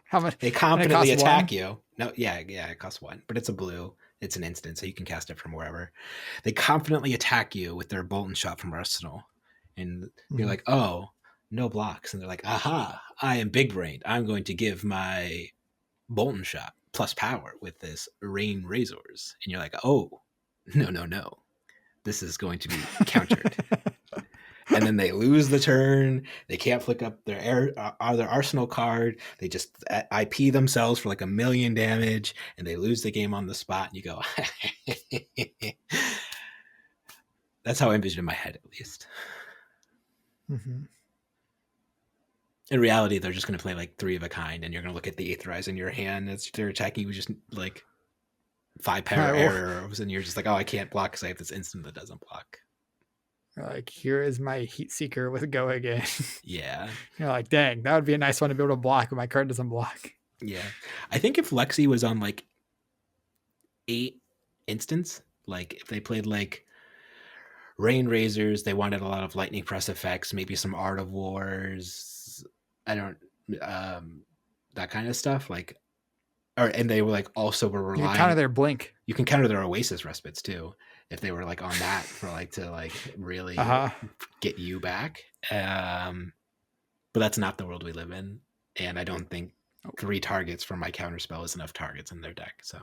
How much? They confidently attack you. No, yeah, it costs 1, but it's a blue. It's an instant, so you can cast it from wherever. They confidently attack you with their Bolt and Shot from Arsenal. And you're like, oh, no blocks. And they're like, aha, I am big brained. I'm going to give my Bolt and Shot plus power with this Rain Razors. And you're like, oh, no. This is going to be countered. And then they lose the turn. They can't flick up their Arsenal card. They just IP themselves for like 1 million damage, and they lose the game on the spot. And you go, that's how I envision in my head, at least. Mm-hmm. In reality, they're just going to play like 3 of a kind, and you're going to look at the Aetherize in your hand as they're attacking you with just like 5 power arrows, and you're just like, oh, I can't block because I have this instant that doesn't block. Like, here is my Heat Seeker with Go Again. Yeah. You're like, dang, that would be a nice one to be able to block, but my card doesn't block. Yeah. I think if Lexi was on like 8 instants, like if they played like Rain Razors, they wanted a lot of Lightning Press effects, maybe some Art of Wars, that kind of stuff. Like, and they were like also were You can counter relying. their blink. You can counter their Oasis respites too if they were like on that for like to like really get you back. But that's not the world we live in, and I don't think 3 targets for my counterspell is enough targets in their deck. So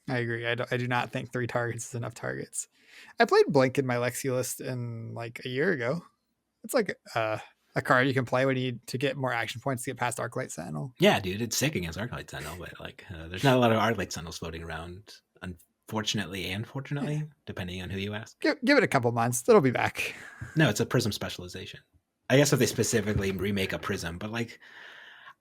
I agree. I do not think 3 targets is enough targets. I played Blink in my Lexi list in like a year ago. It's like a card you can play when you need to get more action points to get past Arclight Sentinel. Yeah, dude, it's sick against Arclight Sentinel, but like there's not a lot of Arclight Sentinels floating around, unfortunately and fortunately, depending on who you ask. Give it a couple months. It'll be back. No, it's a Prism specialization. I guess if they specifically remake a Prism, but like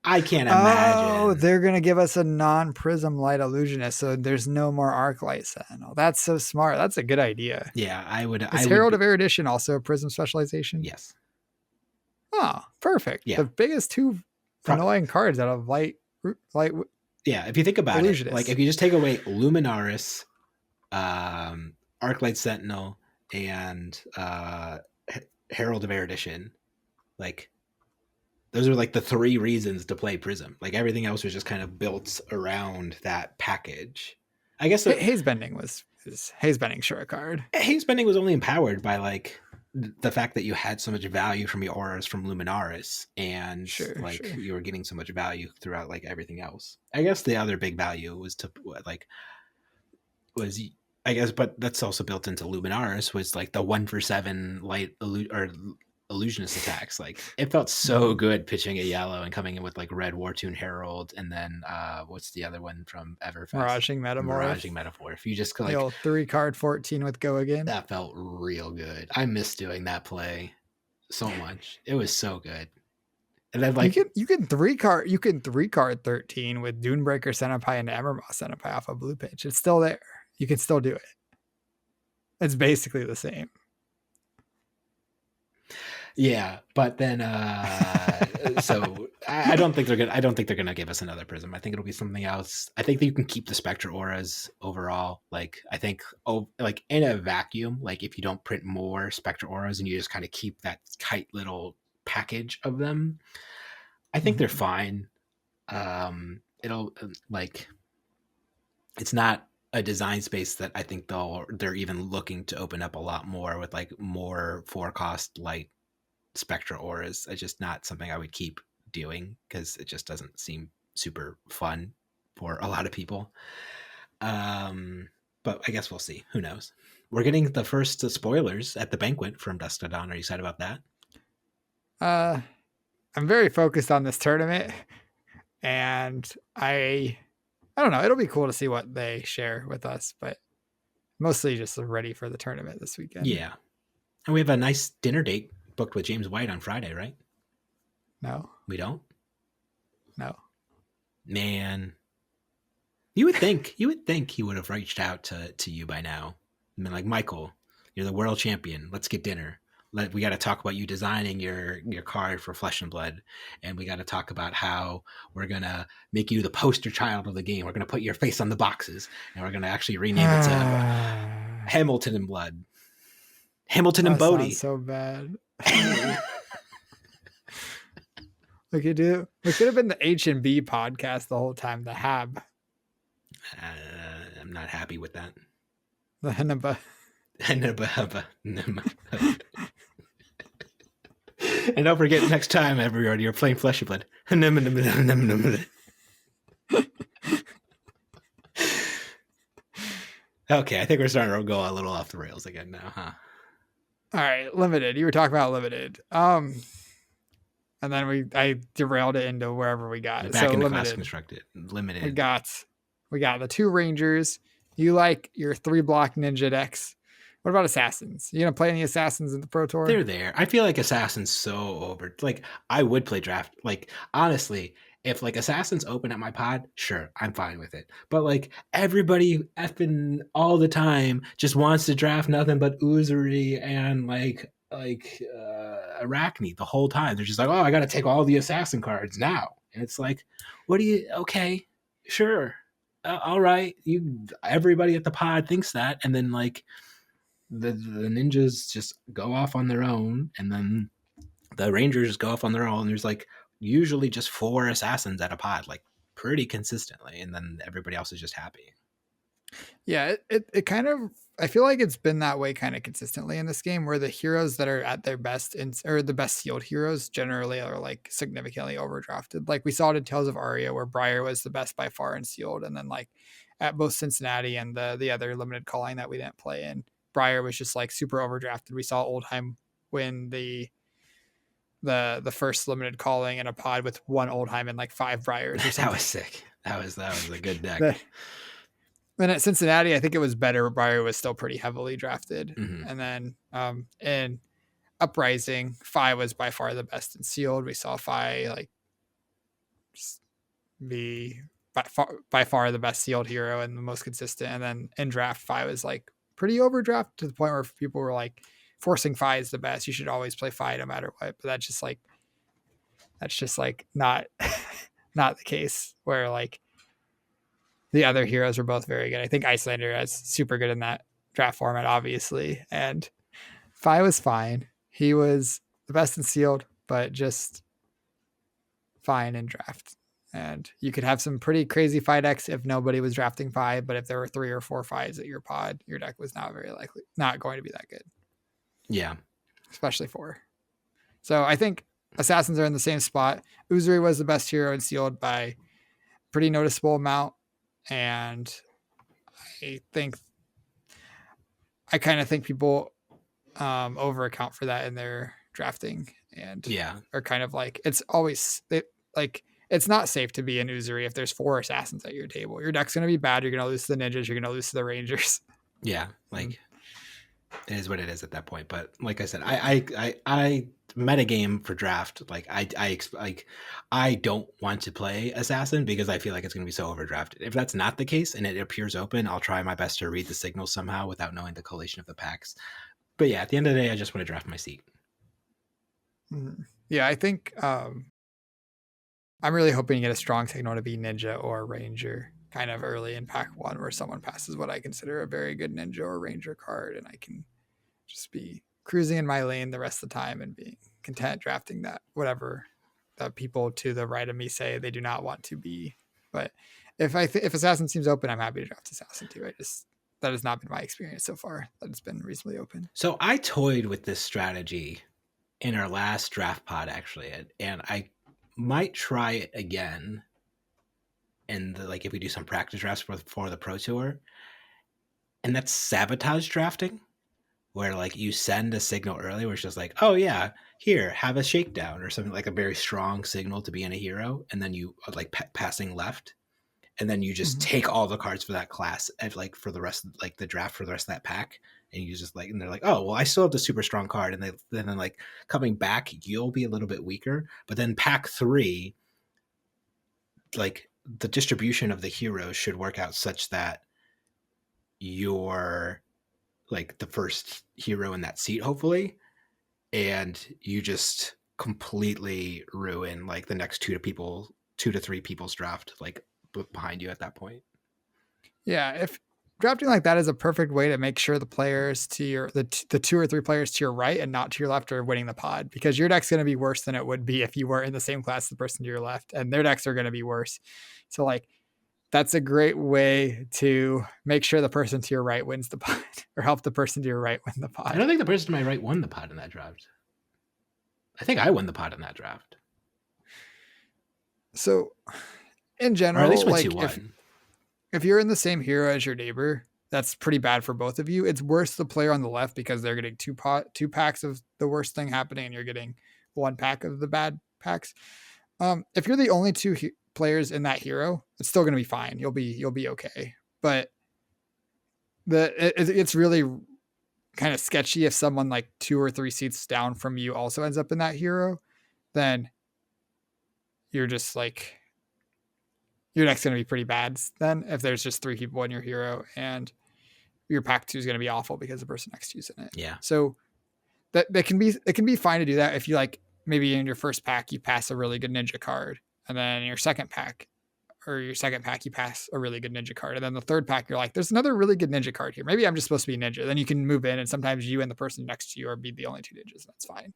I can't imagine. Oh, they're going to give us a non-Prism Light Illusionist, so there's no more Arclight Sentinel. That's so smart. That's a good idea. Yeah, I would. Is Herald of Erudition also a Prism specialization? Yes. Oh, perfect. Yeah. The biggest 2 annoying cards out of light. Yeah, if you think about it, like if you just take away Luminaris, Arclight Sentinel, and Herald of Erudition, like those are like the 3 reasons to play Prism. Like everything else was just kind of built around that package. I guess Haze Bending sure a card. Haze Bending was only empowered by like the fact that you had so much value from your auras from Luminaris, and you were getting so much value throughout like everything else. I guess the other big value was I guess, but that's also built into Luminaris was like the 1-for-7 light illusionist attacks. Like it felt so good pitching a yellow and coming in with like red Wartune Herald, and then what's the other one from Everfest? Miraging Metamorph. If you just like 3-card 14 with Go Again. That felt real good. I miss doing that play so much. It was so good. And then like you can 3-card 13 with Dunebreaker Senpai and Ammermoth Senpai off a blue pitch. It's still there. You can still do it. It's basically the same. Yeah, but then so I don't think they're gonna give us another Prism. I think it'll be something else. I think that you can keep the Spectre auras overall. Like I think like in a vacuum, like if you don't print more Spectre auras and you just kind of keep that tight little package of them, I think they're fine. It'll like it's not a design space that I think they're even looking to open up a lot more with like more 4-cost light Spectra auras. It's just not something I would keep doing because it just doesn't seem super fun for a lot of people. But I guess we'll see. Who knows? We're getting the first spoilers at the banquet from Dusk to Dawn. Are you excited about that? I'm very focused on this tournament, and I don't know. It'll be cool to see what they share with us, but mostly just ready for the tournament this weekend. Yeah, and we have a nice dinner date booked with James White on Friday, right? No, we don't. No, man. You would think he would have reached out to you by now. I mean, like, Michael, you're the world champion. Let's get dinner. We got to talk about you designing your card for Flesh and Blood, and we got to talk about how we're gonna make you the poster child of the game. We're gonna put your face on the boxes, and we're gonna actually rename it to Hamilton and Blood. Hamilton and Bodee. So bad. We could have been the H&B podcast the whole time. The Hab. I'm not happy with that. The Henneba. And don't forget, next time, everybody, you're playing Flesh and Blood. Okay, I think we're starting to go a little off the rails again now, huh? All right, Limited. You were talking about Limited. And then I derailed it into wherever we got. Back into Class Constructed. Limited. We got the 2 Rangers. You like your 3-block ninja decks. What about Assassins? You gonna play any Assassins in the Pro Tour? They're there. I feel like Assassins so over. Like, I would play draft. Like, honestly, if like Assassins open at my pod, sure, I'm fine with it. But like everybody effing all the time just wants to draft nothing but Uzuri and like Arachne the whole time. They're just like, oh, I got to take all the assassin cards now, and it's like, what do you? Okay, sure, all right. Everybody at the pod thinks that, and then like the ninjas just go off on their own, and then the Rangers go off on their own. There's like usually just 4 assassins at a pod, like pretty consistently, and then everybody else is just happy. Yeah, it kind of, I feel like it's been that way kind of consistently in this game, where the heroes that are at their best or the best sealed heroes generally are like significantly overdrafted. Like we saw it in Tales of Aria, where Briar was the best by far in sealed, and then like at both Cincinnati and the other limited calling that we didn't play in, Briar was just like super overdrafted. We saw Oldheim win the first limited calling in a pod with one Oldheim and like 5 Briars or something. That was sick. That was a good deck. Then at Cincinnati, I think it was better. Briar was still pretty heavily drafted. Mm-hmm. And then in Uprising, Fi was by far the best in sealed. We saw Fi like be by far the best sealed hero and the most consistent. And then in draft, Fi was like pretty overdraft to the point where people were like forcing Fi is the best. You should always play Fi no matter what. But that's just like not not the case, where like the other heroes were both very good. I think Icelander is super good in that draft format, obviously. And Fi was fine. He was the best in sealed, but just fine in draft. And you could have some pretty crazy Fi decks if nobody was drafting Fi, but if there were 3 or 4 Fis at your pod, your deck was not going to be that good. Yeah. Especially 4. So I think Assassins are in the same spot. Uzuri was the best hero in sealed by pretty noticeable amount. And I kind of think people over account for that in their drafting, and are kind of like, it's not safe to be an Uzuri if there's 4 assassins at your table. Your deck's going to be bad. You're going to lose to the ninjas. You're going to lose to the rangers. Yeah. Like it is what it is at that point. But like I said, I metagame for draft. Like I don't want to play assassin because I feel like it's going to be so overdrafted. If that's not the case and it appears open, I'll try my best to read the signals somehow without knowing the collation of the packs. But yeah, at the end of the day, I just want to draft my seat. Yeah, I think I'm really hoping to get a strong signal to be ninja or ranger kind of early in pack 1, where someone passes what I consider a very good ninja or ranger card, and I can just be cruising in my lane the rest of the time and being content drafting that whatever the people to the right of me say they do not want to be. But if assassin seems open, I'm happy to draft assassin too. That has not been my experience so far. That it's been reasonably open. So I toyed with this strategy in our last draft pod actually, and I might try it again. And like if we do some practice drafts for the Pro Tour, and that's sabotage drafting, where like you send a signal early where it's just like, oh yeah, here, have a shakedown or something, like a very strong signal to be in a hero, and then you like passing left, and then you just take all the cards for that class and like for the rest of like the draft for the rest of that pack, and you just like, and they're like, oh well, I still have the super strong card, and then like coming back you'll be a little bit weaker, but then pack 3, like the distribution of the heroes should work out such that you're like the first hero in that seat, hopefully, and you just completely ruin like the next 2 to 3 people's draft like behind you at that point. Yeah, if drafting like that is a perfect way to make sure the players to the 2 or 3 players to your right and not to your left are winning the pod, because your deck's going to be worse than it would be if you were in the same class as the person to your left, and their decks are going to be worse. So like that's a great way to make sure the person to your right wins the pod, or help the person to your right win the pod. I don't think the person to my right won the pod in that draft. I think I won the pod in that draft. So in general, or at least like if you're in the same hero as your neighbor, that's pretty bad for both of you. It's worse the player on the left because they're getting 2 packs of the worst thing happening, and you're getting 1 pack of the bad packs. If you're the only 2 players in that hero, it's still going to be fine. You'll be okay. But it's really kind of sketchy if someone like 2 or 3 seats down from you also ends up in that hero. Then you're just like, your deck's going to be pretty bad then if there's just 3 people in your hero, and your pack 2 is going to be awful because the person next to you is in it. Yeah. So it can be fine to do that if you like, maybe in your first pack you pass a really good ninja card, and then in your second pack you pass a really good ninja card, and then the third pack you're like, there's another really good ninja card here. Maybe I'm just supposed to be ninja. Then you can move in, and sometimes you and the person next to you are be the only 2 ninjas. That's fine.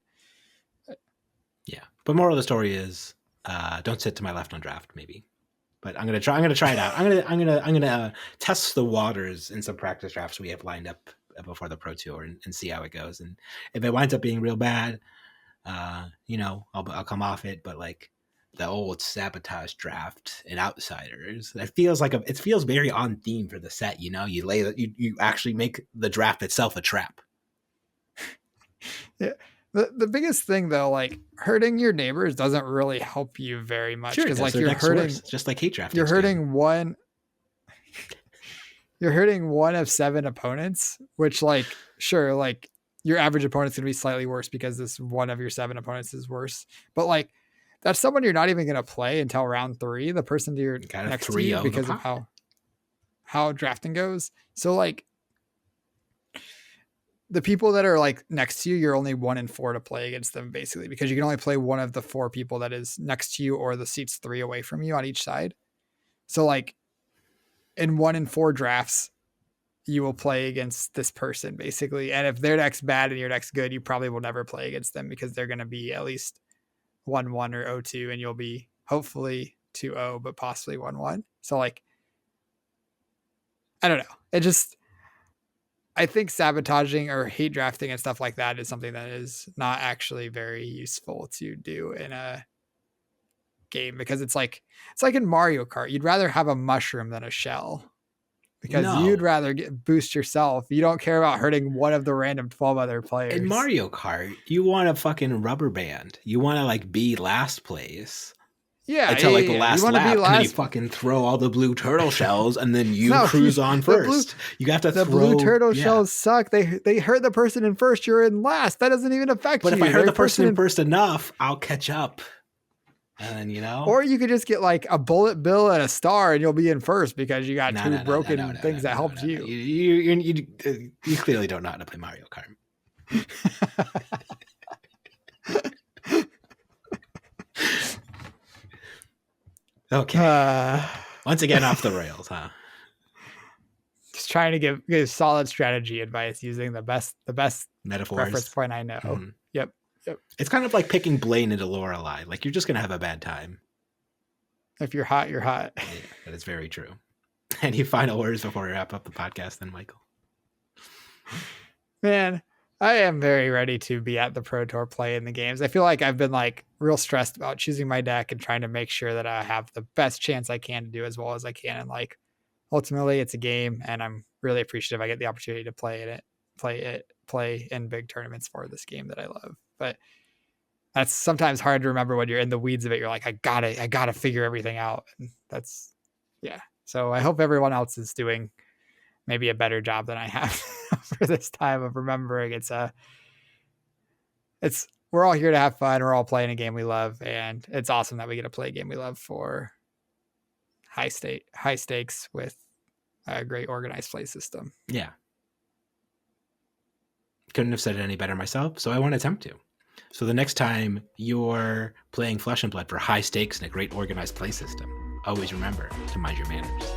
Yeah. But moral of the story is, don't sit to my left on draft, maybe. but I'm gonna try it out. I'm gonna test the waters in some practice drafts we have lined up before the Pro Tour and see how it goes. And if it winds up being real bad, I'll come off it. But like the old sabotage draft and outsiders, it feels very on theme for the set. You actually make the draft itself a trap. Yeah. The biggest thing though, like hurting your neighbors doesn't really help you very much because like you're hurting just like hate drafting. You're hurting one. You're hurting one of 7 opponents, which like sure, like your average opponent's gonna be slightly worse because this one of your 7 opponents is worse. But like that's someone you're not even gonna play until round 3. The person to your next to you because of how drafting goes. So like the people that are like next to you, you're only 1 in 4 to play against them basically, because you can only play one of the 4 people that is next to you or the seats 3 away from you on each side. So like in 1 in 4 drafts, you will play against this person basically. And if their deck's bad and your deck's good, you probably will never play against them because they're going to be at least 1-1 or 0-2 and you'll be hopefully 2-0, but possibly 1-1. So like, I don't know. I think sabotaging or hate drafting and stuff like that is something that is not actually very useful to do in a game because it's like in Mario Kart. You'd rather have a mushroom than a shell because you'd rather boost yourself. You don't care about hurting one of the random 12 other players. In Mario Kart, you want a fucking rubber band. You want to like be last place. Yeah, until like the last lap, and then you fucking throw all the blue turtle shells, and then you cruise on first. You have to the blue turtle shells suck. They hurt the person in first. You're in last. That doesn't even affect you. But if I hurt the person in first enough, I'll catch up. And or you could just get like a bullet bill and a star, and you'll be in first because you got 2 broken things that helped you. You clearly don't know how to play Mario Kart. Okay. Once again, off the rails, huh? Just trying to give solid strategy advice using the best metaphors reference point I know. Mm-hmm. Yep. It's kind of like picking Blaine into Lorelei. Like you're just gonna have a bad time. If you're hot, you're hot. Yeah, that is very true. Any final words before we wrap up the podcast, then, Michael? Man, I am very ready to be at the Pro Tour playing the games. I feel like I've been like real stressed about choosing my deck and trying to make sure that I have the best chance I can to do as well as I can. And like, ultimately it's a game and I'm really appreciative I get the opportunity to play in big tournaments for this game that I love. But that's sometimes hard to remember when you're in the weeds of it. You're like, I gotta figure everything out. And that's, yeah. So I hope everyone else is doing maybe a better job than I have for this time of remembering we're all here to have fun. We're all playing a game we love, and it's awesome that we get to play a game we love for high stakes with a great organized play system. Yeah. Couldn't have said it any better myself, so I won't attempt to. So the next time you're playing Flesh and Blood for high stakes and a great organized play system, always remember to mind your manners.